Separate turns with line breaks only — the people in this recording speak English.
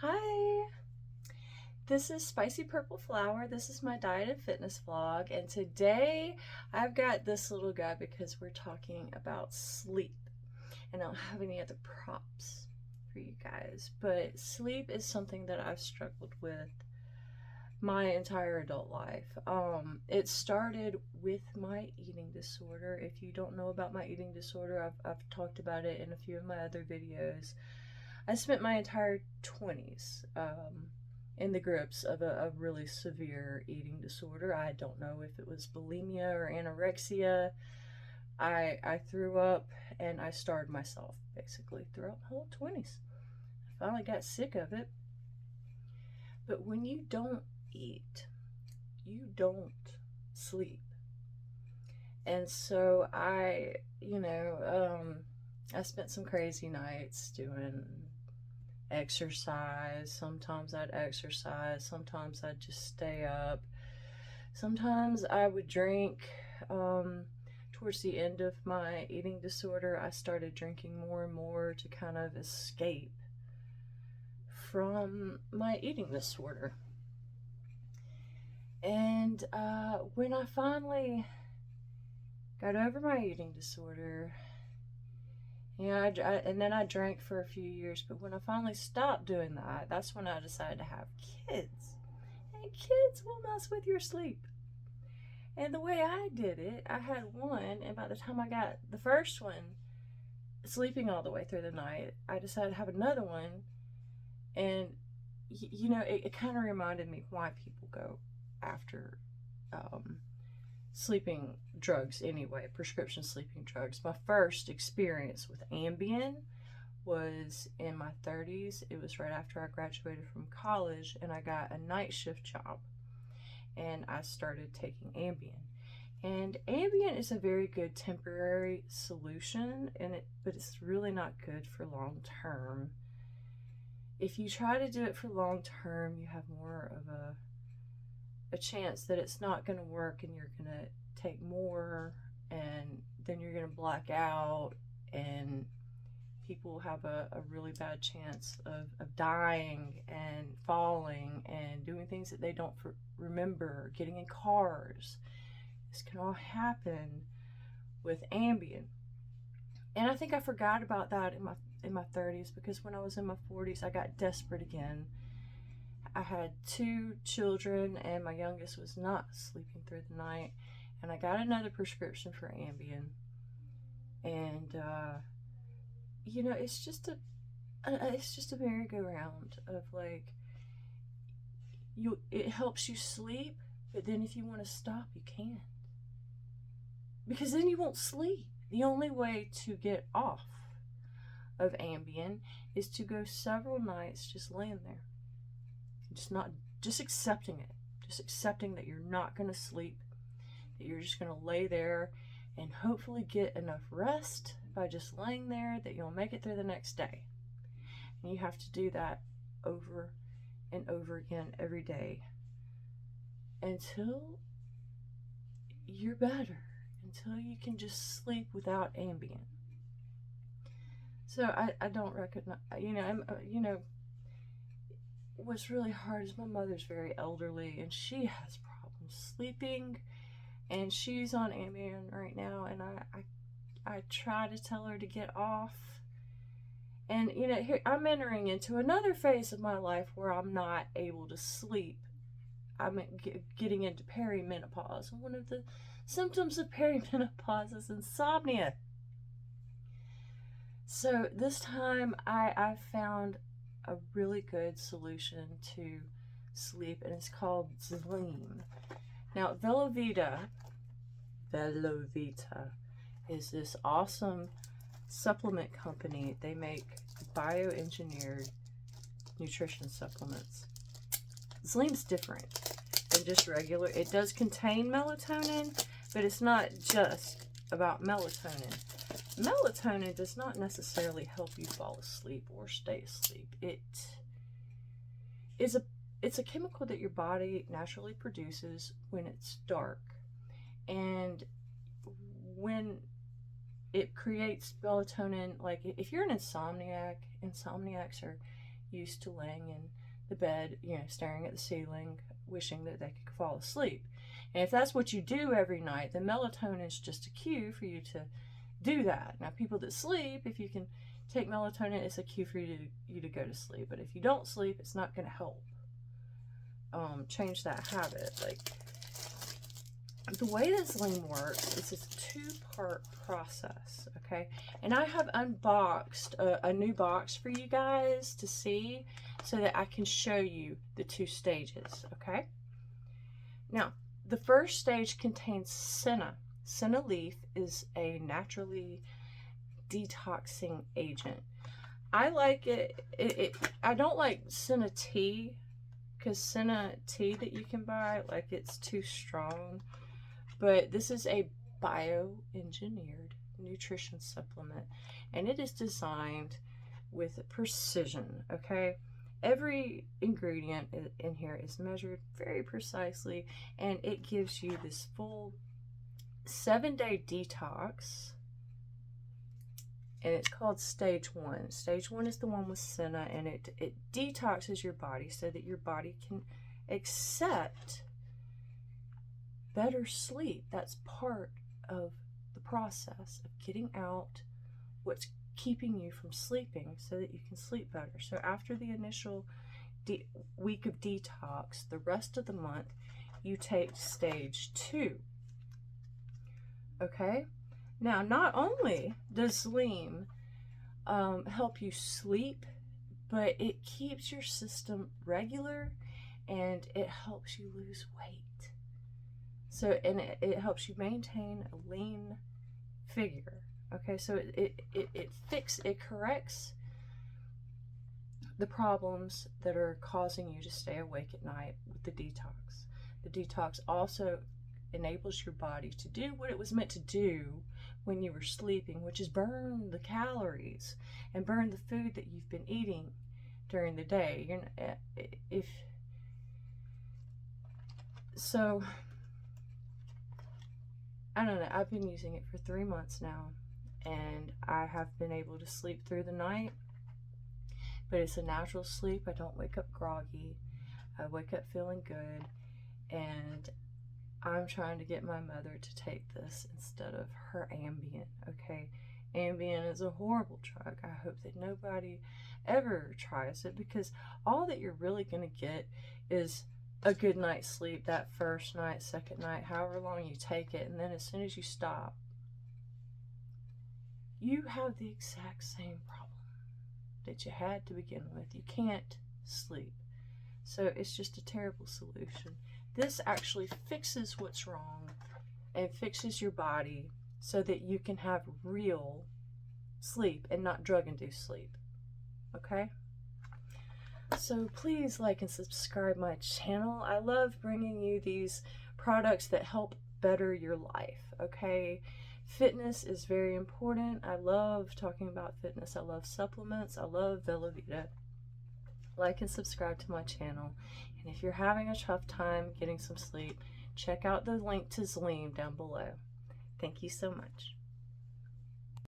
Hi, this is Spicy Purple Flower. This is my diet and fitness vlog, and today I've got this little guy because we're talking about sleep, and I don't have any other props for you guys, but sleep is something that I've struggled with my entire adult life. It started with my eating disorder. If you don't know about my eating disorder, I've talked about it in a few of my other videos. I spent my entire 20s in the grips of a really severe eating disorder. I don't know if it was bulimia or anorexia. I threw up and I starved myself basically throughout my whole 20s. I finally got sick of it. But when you don't eat, you don't sleep. And so I spent some crazy nights doing exercise. Sometimes I'd exercise, sometimes I'd just stay up. Sometimes I would drink. Towards the end of my eating disorder, I started drinking more and more to kind of escape from my eating disorder. And when I finally got over my eating disorder, and then I drank for a few years, but when I finally stopped doing that, that's when I decided to have kids. And kids will mess with your sleep. And the way I did it, I had one, and by the time I got the first one sleeping all the way through the night, I decided to have another one. And, it kind of reminded me why people go after sleeping drugs anyway, prescription sleeping drugs. My first experience with Ambien was in my 30s. It was right after I graduated from college, and I got a night shift job, and I started taking Ambien. And Ambien is a very good temporary solution, but it's really not good for long term. If you try to do it for long term, you have more of a chance that it's not going to work, and you're going to take more, and then you're going to black out, and people have a really bad chance of dying and falling and doing things that they don't remember, getting in cars. This can all happen with Ambien. And I think I forgot about that in my 30s, because when I was in my 40s, I got desperate again. I had 2 children, and my youngest was not sleeping through the night, and I got another prescription for Ambien. And it's just a merry-go-round of it helps you sleep, but then if you want to stop, you can't, because then you won't sleep. The only way to get off of Ambien is to go several nights just laying there, just accepting it, just accepting that you're not going to sleep, that you're just going to lay there and hopefully get enough rest by just laying there that you'll make it through the next day. And you have to do that over and over again every day until you're better, until you can just sleep without Ambien. So I don't recognize, what's really hard is my mother's very elderly, and she has problems sleeping, and she's on Ambien right now, and I try to tell her to get off. And here I'm entering into another phase of my life where I'm not able to sleep. I'm getting into perimenopause, and one of the symptoms of perimenopause is insomnia. So this time I found a really good solution to sleep, and it's called zlēm. Now, Velovita is this awesome supplement company. They make bioengineered nutrition supplements. Zlēm's different than just regular. It does contain melatonin, but it's not just about melatonin. Melatonin does not necessarily help you fall asleep or stay asleep. It's a chemical that your body naturally produces when it's dark, and when it creates melatonin, like if you're an insomniac, insomniacs are used to laying in the bed, staring at the ceiling, wishing that they could fall asleep. And if that's what you do every night, then melatonin is just a cue for you to do that. Now, people that sleep, if you can take melatonin, it's a cue for you to go to sleep. But if you don't sleep, it's not going to help change that habit. Like, the way that zlēm works is it's a 2-part process, okay? And I have unboxed a new box for you guys to see so that I can show you the 2 stages, okay? Now, the first stage contains senna. Senna leaf is a naturally detoxing agent. I like it. I don't like senna tea, because senna tea that you can buy, like, it's too strong. But this is a bioengineered nutrition supplement, and it is designed with precision, okay? Every ingredient in here is measured very precisely, and it gives you this full 7-day detox, and it's called stage 1. Stage 1 is the one with senna, and it detoxes your body so that your body can accept better sleep. That's part of the process of getting out what's keeping you from sleeping so that you can sleep better. So after the initial week of detox, the rest of the month, you take stage 2. Okay? Now, not only does zlēm help you sleep, but it keeps your system regular, and it helps you lose weight. So, and it helps you maintain a lean figure. Okay, so it corrects the problems that are causing you to stay awake at night with the detox. The detox also enables your body to do what it was meant to do when you were sleeping, which is burn the calories and burn the food that you've been eating during the day. I don't know, I've been using it for 3 months now, and I have been able to sleep through the night, but it's a natural sleep. I don't wake up groggy. I wake up feeling good, and I'm trying to get my mother to take this instead of her Ambien, okay? Ambien is a horrible drug. I hope that nobody ever tries it, because all that you're really going to get is a good night's sleep that first night, second night, however long you take it, and then as soon as you stop, you have the exact same problem that you had to begin with. You can't sleep. So it's just a terrible solution. This actually fixes what's wrong and fixes your body so that you can have real sleep and not drug-induced sleep. Okay? So please like and subscribe my channel. I love bringing you these products that help better your life, okay? Fitness is very important. I love talking about fitness. I love supplements. I love Velavita. Like and subscribe to my channel. And if you're having a tough time getting some sleep, check out the link to zlēm down below. Thank you so much.